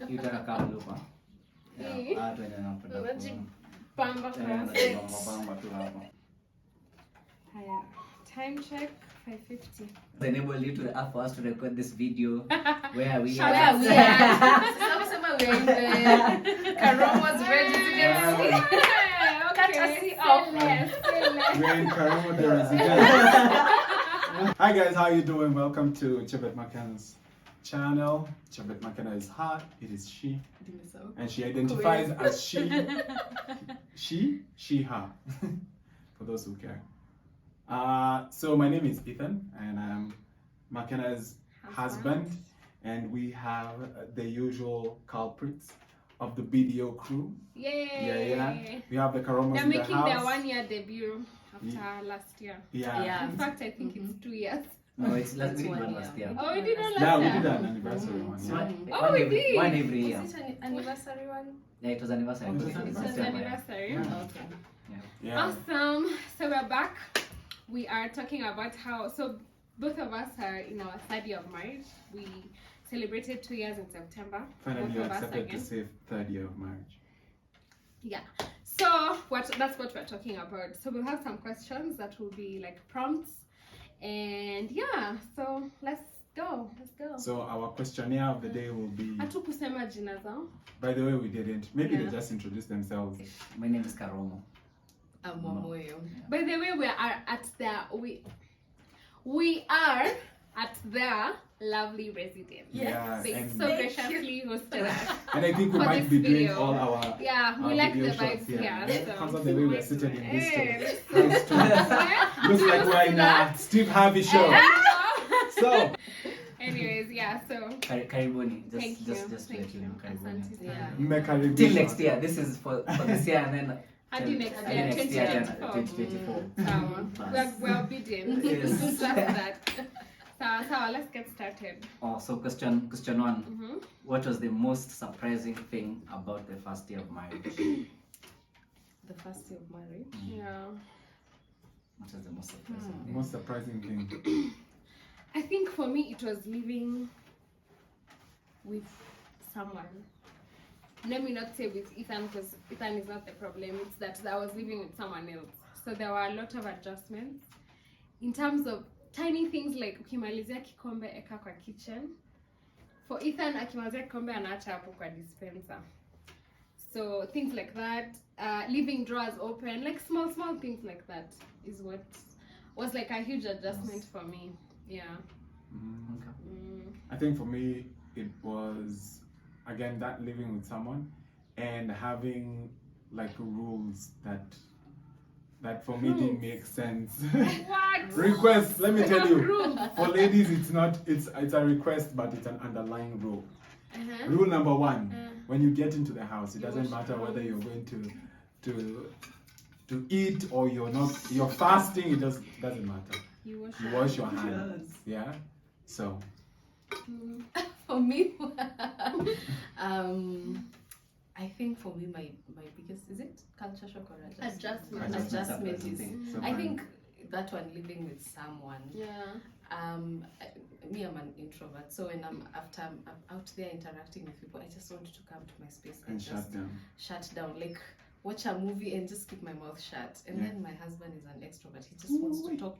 Utaka kama lupa. Yeah, watu wenye wanapenda. Unajipamba tu hapo. Haya. Time check 5:50. Enable you to for us to record this video where we are. Where we are. We're in the Karoma's residency. Okay. We're in Karoma the residence. Hi guys, how you doing? Welcome to Chebet Makena's channel. Chebet Makena is her, it is she. And she identifies as she, her. For those who care. So my name is Ethan and I'm Makena's husband, and we have the usual culprits of the video crew. Yay! Yeah. We have the Karomas. They're making their 1-year debut after last year. Yeah. In fact, I think it's 2 years. No, it's last we did one last year. Oh, we did one last year. Yeah, we did an anniversary one. Oh, we did. One every year. Was it an anniversary one? Yeah, it was anniversary. It was It was anniversary. Okay. Yeah. Awesome. So we're back. We are talking about how, so both of us are in our third year of marriage. We celebrated 2 years in September. Finally, you both of us accepted to again. say third year of marriage. Yeah. So that's what we're talking about. So we'll have some questions that will be like prompts. And yeah, so let's go. So our questionnaire of the day will be. Hatukusema jina zao. By the way, we didn't. Maybe they just introduced themselves. My name is Karomo. I'm Momoyo. By the way, we are at their lovely residence. Yeah, They and- so graciously hosted us. And I think we For might this be doing video. all our. Yeah, we our like video the vibes shots, here. So. Comes out the way we're sitting in this Hey, stuff. Looks like we're in a Steve Harvey show. So. anyways, yeah, so Karibuni. thank you. Just to let you know, Karibuni. Asante Yeah. sana. Till next year. This is for this year and then. Hadi next till year, next year, 2024. 2024. We're obedient. Yes. Just that. So let's get started. Oh, so question one. Mm-hmm. What was the most surprising thing about the first year of marriage? The first year of marriage. Yeah. What was the most surprising thing? Most surprising thing. I think for me it was living with someone. Let me not say with Ethan, because Ethan is not the problem. It's that I was living with someone else. So there were a lot of adjustments in terms of tiny things like ukimalizia kikombe eka kwa kitchen. For Ethan, akimalizia kikombe anaacha hapo kwa dispenser. So things like that, leaving drawers open, like small things like that is what was like a huge adjustment for me. Yeah. I think for me it was again that living with someone and having like rules that for me didn't make sense. What? Request, let me tell you. Rules. For ladies it's a request, but it's an underlying rule. Rule number 1, when you get into the house, it doesn't matter whether you're going to eat or you're fasting, it doesn't matter. You wash your hands. Yeah. So For me, I think for me my biggest, is it culture shock or adjustment? Adjustment is. I think that one, living with someone. Yeah. Me, I'm an introvert, so when I'm out there interacting with people, I just want to come to my space and just shut down, like watch a movie and just keep my mouth shut. And then my husband is an extrovert; he just wants to talk.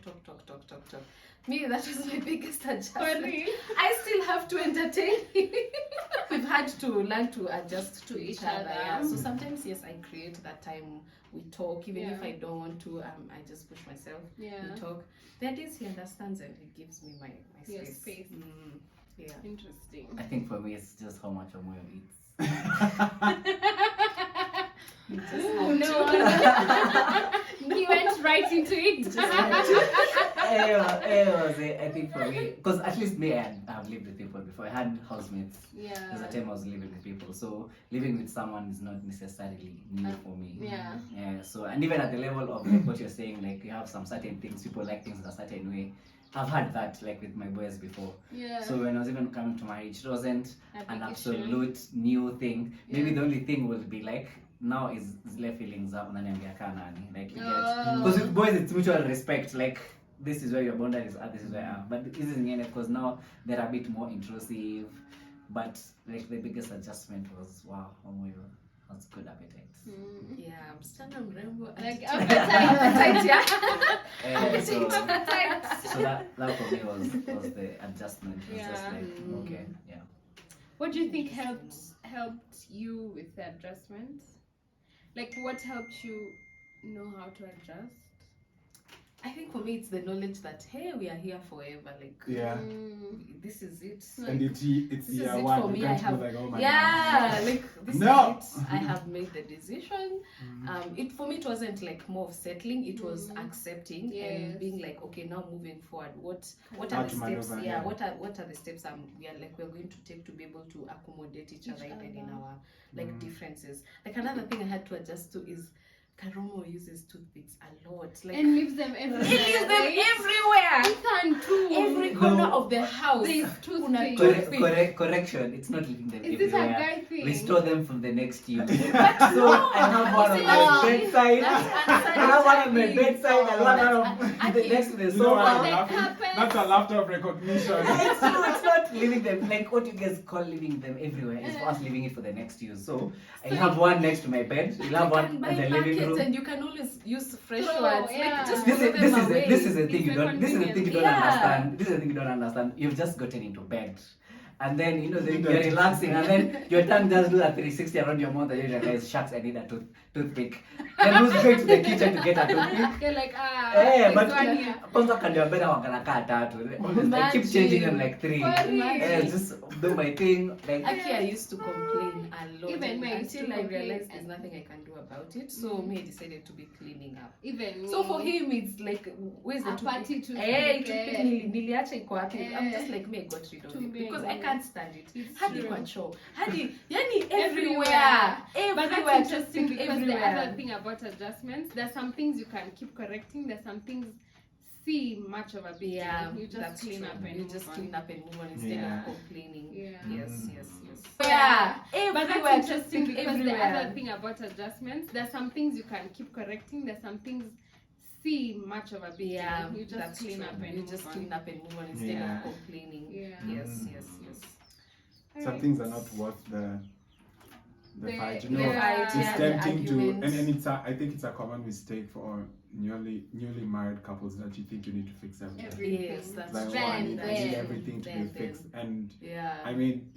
Me, that was my biggest adjustment. I still have to entertain. We've had to learn to adjust to each other. Yeah. So sometimes, yes, I create that time. We talk, even if I don't want to. I just push myself. Yeah. We talk. That is, he understands and he gives me my space. Yeah. Interesting. I think for me it's just how much Omoyo eats. Oh no! He went right into it. I think for me, because at least me, I have lived with people before. I had housemates. Yeah. There's a time I was living with people, so living with someone is not necessarily new for me. Yeah. Yeah. So, and even at the level of like what you're saying, like you have some certain things, people like things in a certain way. I've had that like with my boys before. Yeah. So when I was even coming to marriage, it wasn't an absolute issue. New thing. Maybe the only thing will be like now is zile feelings up unaniambia kana nani, like you get, because with boys it's mutual respect, like this is where your boundaries are, this is where I am. But this is again because now they're a bit more intrusive. But like the biggest adjustment was wow, was good appetite. Yeah, msichana mrembo. Like appetite, yeah. So Appetite. that for me was the adjustment. It was just like okay, yeah. What do you think helped you with the adjustment? Like what helped you know how to adjust? I think for me it's the knowledge that hey, we are here forever. Like this is it. And it's year it one. for You me. can't I have be like, oh my God. Like this No. is it. I have made the decision. It for me it wasn't like more of settling. It was accepting and being like, okay, now moving forward. What are the steps? Maneuver, what are the steps we're going to take to be able to accommodate each other even in our like differences. Like another thing I had to adjust to is Karomo uses toothpicks a lot. Like, and leaves them everywhere. He leaves them everywhere. Ethan too. Every corner of the house. There's toothpicks. Correction, it's not leaving them Is this a everywhere. guy thing? We store them from the next use. But So I have one on my bedside. I have one on my bedside and one on the next to the You know what I'm sofa. laughing? That's a laughter of recognition. It's true, it's not leaving them like what you guys call leaving them everywhere. It's for us leaving it for the next use. So I have one next to my bed. You'll have one in the living room. And you can always use fresh Throw, ones. yeah. Like, just This throw is them this is away. the, this is the thing It's you don't this is the thing you don't Yeah. understand. This is the thing you don't understand. You've just gotten into bed. And then you're relaxing, and then your tongue just do that 360 around your mouth, and you realize, shucks, I need a toothpick. Then who's going to the kitchen to get a toothpick? You're like, But this one here. kwanza kandio mbele wakanakaa tatu. I keep changing them like 3. Funny. Just do my thing. Like Actually, I used to complain a lot Even me, I used until to I complain realized there's and- nothing I can do about it. So me, I decided to be cleaning up. Even So me. for him, it's like, where's the A party toothpick? toothpick, Toothpick niliacha iko wapi? I'm just like, me, I got rid of it because I can't stand it. It's Hadi true. kwa choo. Hadi, yani Everywhere. everywhere. But Everywhere. that's interesting because everywhere. the other thing about adjustments, there's some things you can keep correcting, there's some things see much of a big Yeah, deal. You just that's clean true. up and you move just on. clean up and move on instead Yeah. of complaining. Yeah. Yes. Yeah. Everywhere. But that's interesting because everywhere. the other thing about adjustments, there's some things you can keep correcting, there's some things see much of a big Yeah, deal. You just that's clean true. up and you move just on. clean up and move on instead Yeah. of complaining. Yeah. Yes. Some things are not worth the fight. You know, Yeah. it's Yeah, the tempting to, argument. and it's I think it's a common mistake for newly married couples that you think you need to fix everything. Everything. Yes, that's Like, true. oh, I Then, need then, everything to be fixed. And Yeah. I mean,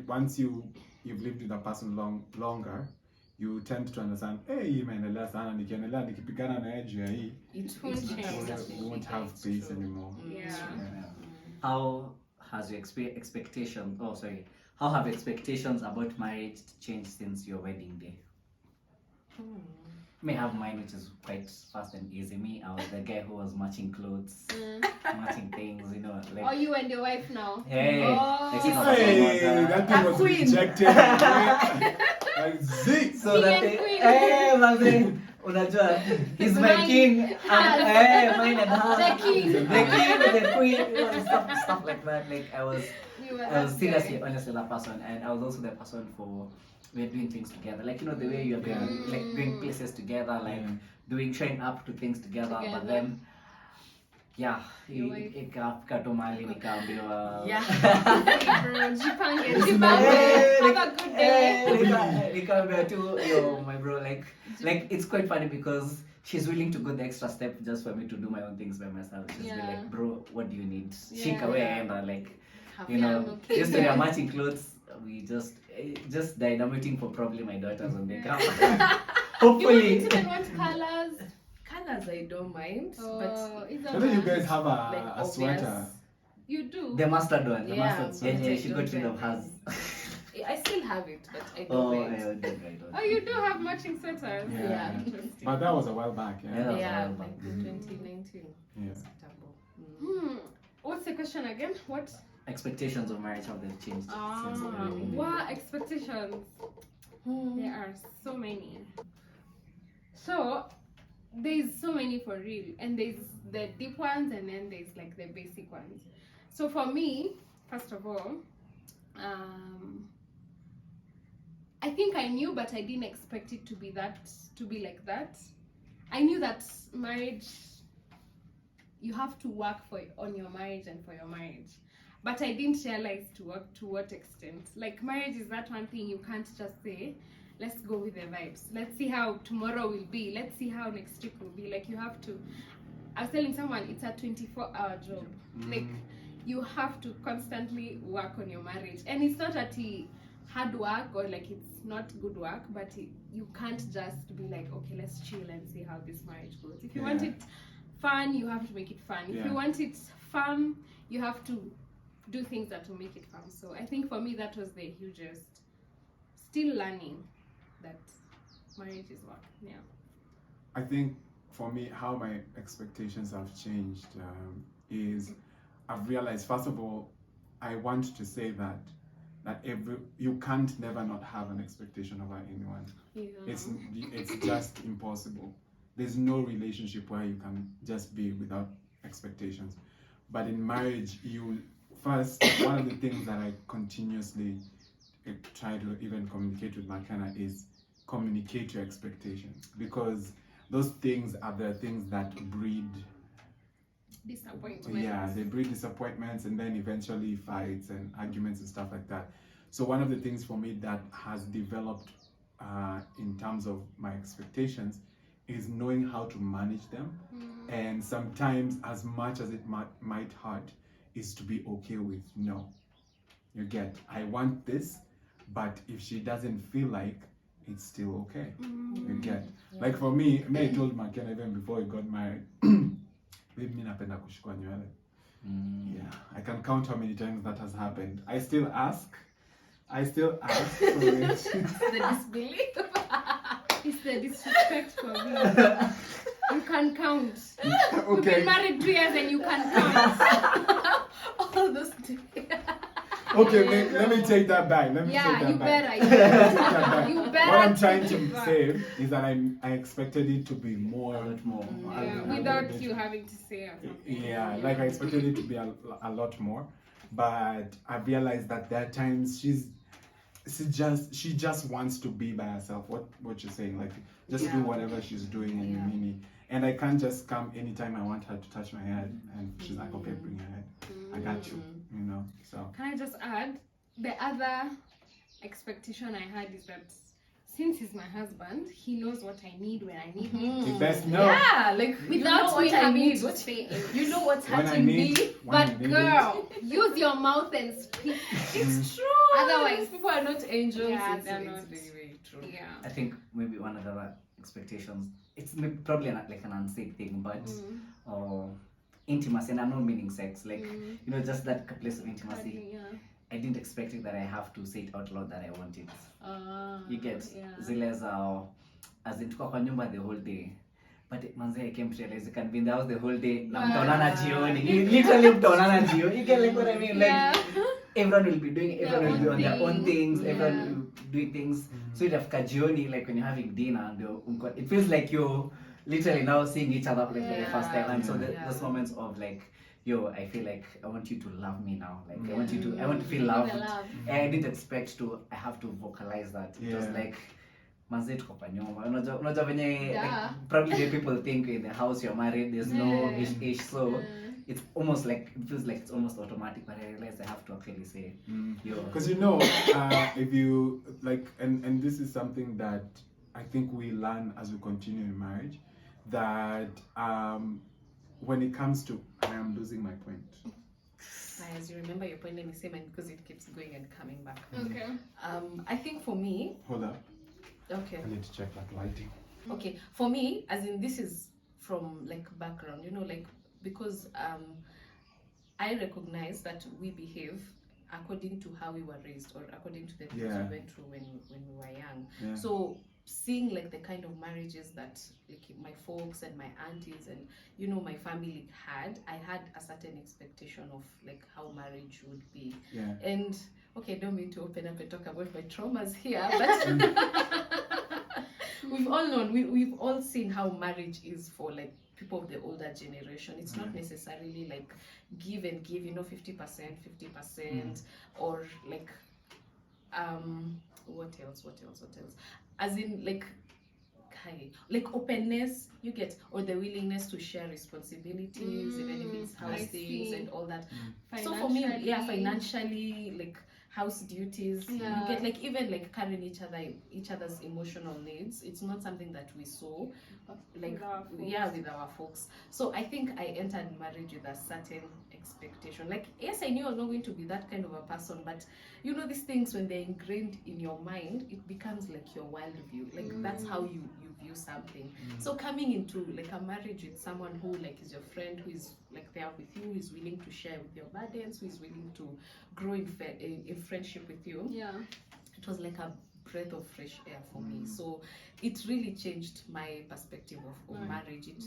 once you've lived with a person longer, you tend to understand, hey, hii imeendelea sana, nikiendelea nikipigana na yeye juu ya hii, It won't it change. doesn't we won't have it's peace true. anymore. Yeah. how has your expectation? Oh, sorry. How have expectations about marriage changed since your wedding day? May have mine, which is quite fast and easy. Me, I was the guy who was matching clothes, matching things, you know. Like, Oh, you and your wife now? hey, Oh. like, you know, Hey, that thing A was queen. rejected. Like, zig. so that King and queen. hey, manze, unajua, he's my Mine, king, hers. and mine and hers. The king. the queen, you know, stuff like that. Like I was that seriously, guy. honestly that person, and I was also the person for we're doing things together. Like, you know, the way you're going, like going places together, like showing up to things together. But then, yeah, ikafika tu mahali nikaambiwa Yeah. Hey, bro, jipange. Have a good day. nikaambiwa tu, yo, my bro, like it's quite funny because she's willing to go the extra step just for me to do my own things by myself. She's be like, bro, what do you need? Shika away, and like, you know, just we are matching clothes. We just dynamiting for probably my daughters when they come. Hopefully. You wouldn't even want colors. Colors I don't mind, Oh, but it's I know you guys have like a obvious. sweater. You do. The mustard one. Yeah, Yeah, she got rid of hers. I still have it, but I Oh, don't I mind. don't. Oh, you do have matching sweaters. Yeah. Interesting. But that was a while back, yeah. Yeah. Yeah, Oh, like mm. 2019 Yeah. September. What's the question again? What? Expectations of marriage, how they've changed since the wedding. What expectations? There are so many. So there's so many for real, and there's the deep ones, and then there's like the basic ones. So for me, first of all, I think I knew, but I didn't expect it to be like that. I knew that marriage, you have to work on your marriage and for your marriage. but I didn't realize to what extent. Like marriage is that one thing you can't just say, let's go with the vibes. Let's see how tomorrow will be. Let's see how next week will be. Like you have to. I was telling someone it's a 24-hour job. Like you have to constantly work on your marriage, and it's not at hard work or like it's not good work, but you can't just be like, okay, let's chill and see how this marriage goes. If you want it fun, you have to make it fun. If you want it fun, you have to do things that will make it fun. So I think for me that was the hugest. Still learning that marriage is work. Yeah. I think for me, how my expectations have changed is I've realized, first of all, I want to say that you can't never not have an expectation over anyone. It's just impossible. There's no relationship where you can just be without expectations. But in marriage, one of the things that I continuously try to even communicate with Makena is communicate your expectations, because those things are the things that breed disappointments. Yeah, they breed disappointments and then eventually fights and arguments and stuff like that. So one of the things for me that has developed in terms of my expectations is knowing how to manage them. And sometimes, as much as it might hurt, is to be okay with no. You get, I want this, but if she doesn't feel like, it's still okay. You get, like for me, I told Makena even before we got married, mimi napenda kushikwa nywele. Yeah, I can count how many times that has happened. I still ask for it. It's the disbelief. It's the disrespect for me. You can count. You've been married 2 years and you can count. All those days. Okay, let me take that back. Let me take that back. You better. What I'm trying to say is that I expected it to be more. A lot more. Without you having to say something. Yeah, like I expected it to be a lot more. But I realized that there are times she just wants to be by herself. What you're saying, like just do whatever she's doing in the mini. And I can't just come anytime I want her to touch my head and she's like, okay, bring your head. I got you, you know. So can I just add, the other expectation I had is that since he's my husband, he knows what I need when I need it. the best know. Yeah, like without me having to say it. You know what's hurting me. But girl, use your mouth and speak. It's true. Otherwise, people are not angels. Yeah, they're not. very, very true. Yeah. I think maybe one of the other expectations, it's probably not like an unsaid thing, but intimacy, and I'm not meaning sex, like you know, just that place of intimacy. I didn't expect it that I have to say it out loud that I want it. You get zile za as in tuko kwa nyumba the whole day. But manze, I came to realize you can be in the house the whole day. Na mtaonana jioni. You literally mtaonana jioni. You get like what I mean? Like everyone will be doing, everyone will be on their own things. Everyone will be doing things. So itafika jioni, like when you're having dinner, and it feels like you're literally now seeing each other like for the first time. And so those moments of like, yo, I feel like I want you to love me now. Like I want to feel loved. And I didn't expect I have to vocalize that. It was like, manze tuko kwa nyumba. Unajua venye probably the people think in the house you're married, there's no ish. So it's almost like, it feels like it's almost automatic, but I realized I have to actually say, yo. Because you know, if you like, and this is something that I think we learn as we continue in marriage, that when it comes to, I am losing my point. As you remember your point, let me say mine because it keeps going and coming back. Okay. I think for me. Hold up. Okay. I need to check that lighting. Okay, for me, as in this is from like background, you know, like because I recognize that we behave according to how we were raised or according to the things we went through when we were young. Yeah. So seeing like the kind of marriages that like my folks and my aunties and you know my family had, I had a certain expectation of like how marriage would be. Yeah. And okay, don't mean to open up and talk about my traumas here, but we've all known, we've all seen how marriage is for like people of the older generation. It's not necessarily like give and give, you know, 50%, or like what else? As in like like openness you get, or the willingness to share responsibilities, even if it's house things and all that. So for me, financially, like house duties, you get like even like carrying each other's emotional needs. It's not something that we saw like with our folks. So I think I entered marriage with a certain expectation. Like, yes, I knew I was not going to be that kind of a person, but you know, these things, when they're ingrained in your mind, it becomes like your worldview. Like that's how you view something. So coming into like a marriage with someone who like is your friend, who is like there with you, who is willing to share with your burdens, who is willing to grow in friendship with you, it was like a breath of fresh air for me. So it really changed my perspective of marriage. It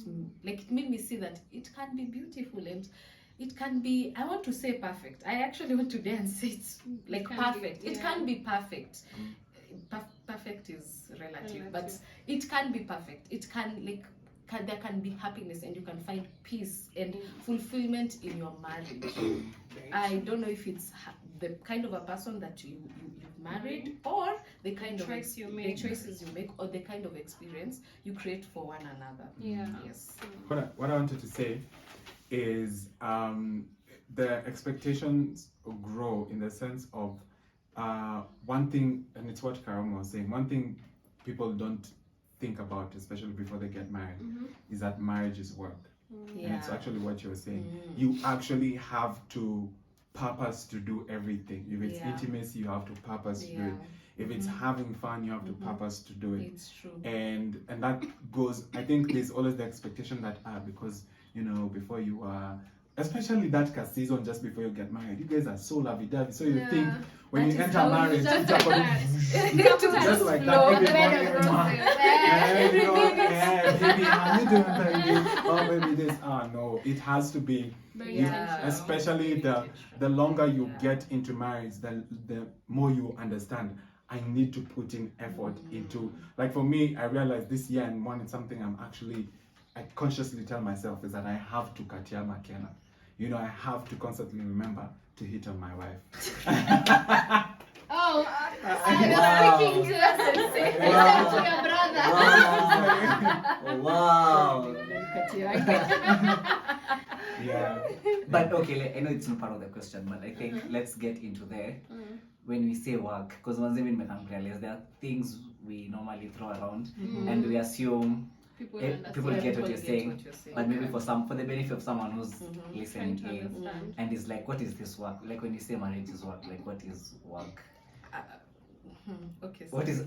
made me see that it can be beautiful, and it can be, I want to say perfect. I actually want to dare and say it's like perfect. It can be perfect. Perfect is relative, but it can be perfect. It can there can be happiness, and you can find peace and fulfillment in your marriage. I don't know if it's the kind of a person that you've married, or the kind of choices you make, or the kind of experience you create for one another. Yes. What I wanted to say is the expectations grow in the sense of one thing, and it's what Karam was saying, one thing people don't think about, especially before they get married, is that marriage is work. And it's actually what you're saying. You actually have to purpose to do everything. If it's intimacy, you have to purpose to do it. If it's having fun, you have to purpose to do it. It's true. And that goes, I think there's always the expectation that because you know, before you are, especially that season just before you get married, you guys are so lovey-dovey. So you think when you enter marriage, it's just like that every morning. Baby, how you doing, baby? Oh, baby, this. No, it has to be. Especially the longer you get into marriage, the more you understand. I need to put in effort into, like for me, I realized this year, and one, it's something I consciously tell myself, is that I have to Chebet Makena. You know, I have to constantly remember to hit on my wife. I was speaking to us and saying to your brother. Wow. Yeah. But okay, I know it's not part of the question, but I think let's get into when we say work, because once even make them realize there are things we normally throw around and we assume people get what you're saying, but maybe for the benefit of someone who's listening in and is like, what is this work? Like when you say marriage is work, like what is work? Okay. What is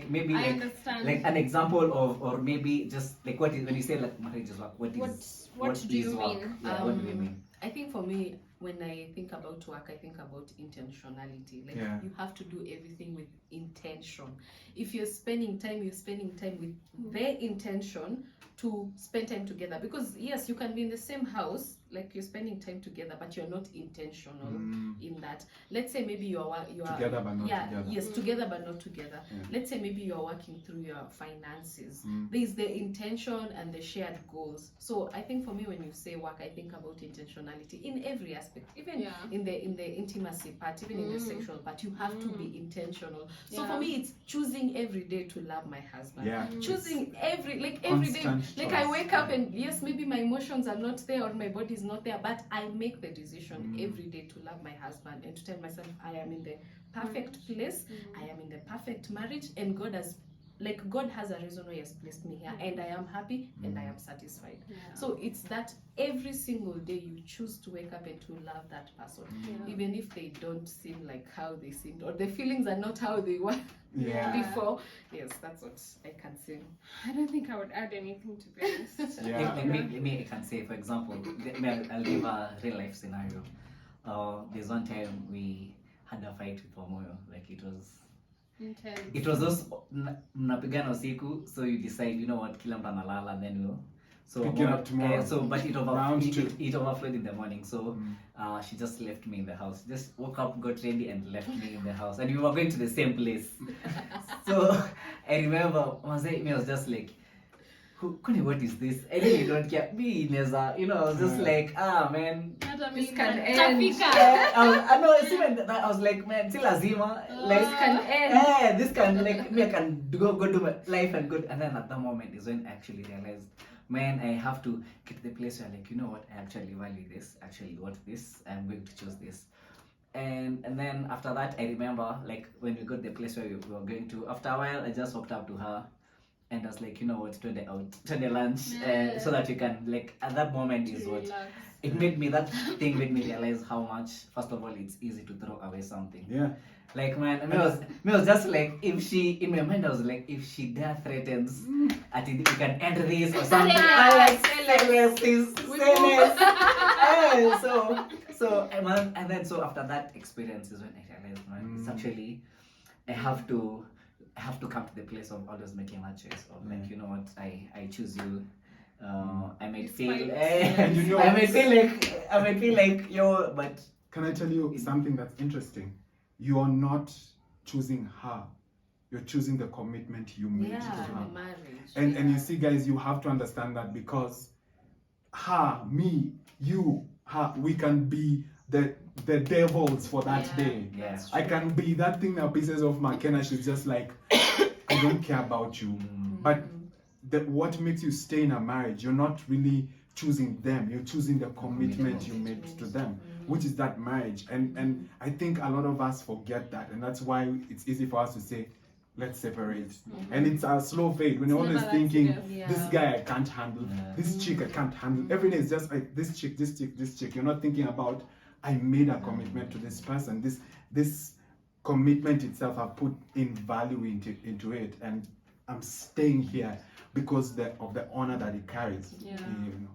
maybe I understand. like an example of, or maybe just like what is, when you say like marriage is work, what do you mean? Yeah, what do you mean? I think for me, when I think about work, I think about intentionality. Like you have to do everything with intention. If you're spending time with their intention to spend time together. Because yes, you can be in the same house, like you're spending time together, but you're not intentional in that. Let's say maybe you are together but not together. Yes, together but not together. Let's say maybe you are working through your finances. There's the intention and the shared goals. So I think for me, when you say work, I think about intentionality in every aspect, even in the intimacy part, even in the sexual part. You have to be intentional. So for me, it's choosing every day to love my husband. Choosing every day. Like I wake up and yes, maybe my emotions are not there or my body is not there, but I make the decision every day to love my husband and to tell myself I am in the perfect place, I am in the perfect marriage, and God has a reason why He has placed me here, and I am happy and I am satisfied. So it's that every single day you choose to wake up and to love that person, even if they don't seem like how they seemed, or the feelings are not how they were before. Yes, that's what I can say. I don't think I would add anything, to be honest. Maybe I can say, for example, I'll give a real life scenario. There's one time we had a fight with Omoyo, like it was intense. It was those mnapigana usiku, so you decide, you know what, kila mtu analala, then we'll pick it up tomorrow. But it overflowed in the morning. So she just left me in the house. Just woke up, got ready, and left me in the house. And we were going to the same place. So I remember me was just like, Kuni, what is this? I really don't care. Me, Neza, you know, I was just like, man. This can end. I know, it's even that I was like, man, till Azima, like, This can end. this can, like, me, I can go do my life and good. And then at that moment is when I actually realized, man, I have to get to the place where, like, you know what, I actually value this, actually want this, I'm going to choose this. And then after that, I remember, like, when we got the place where we were going to, after a while, I just walked up to her. And I was like, you know what, to the lunch, so that we can, like, at that moment is what it made me, that thing made me realize how much, first of all, it's easy to throw away something. Yeah. Like, man, I was just like, if she, in my mind, I was like, if she dare threatens, I think we can end this or something. I like, say less, please, say less. So, and then, so after that experience is when I realized, man, it's actually, I have to come to the place of always making that choice of, like, you know what, I choose you. I might feel, and you know, I might feel like, yo, but can I tell you something that's interesting? You are not choosing her. You're choosing the commitment you made to her. Marriage. And you see, guys, you have to understand that, because her, me, you, her, we can be the devils for that day. Yeah. I can be that thing that pieces of Makena. She's just like, I don't care about you. But what makes you stay in a marriage, you're not really choosing them, you're choosing the commitment you made to them, which is that marriage. And I think a lot of us forget that, and that's why it's easy for us to say, let's separate. And it's a slow fade when you're always thinking, this guy I can't handle, this chick I can't handle. Every day is just like, this chick. You're not thinking about, I made a commitment to this person. This commitment itself, I put in value into it, and I'm staying here because of the honor that it carries. Yeah. You know.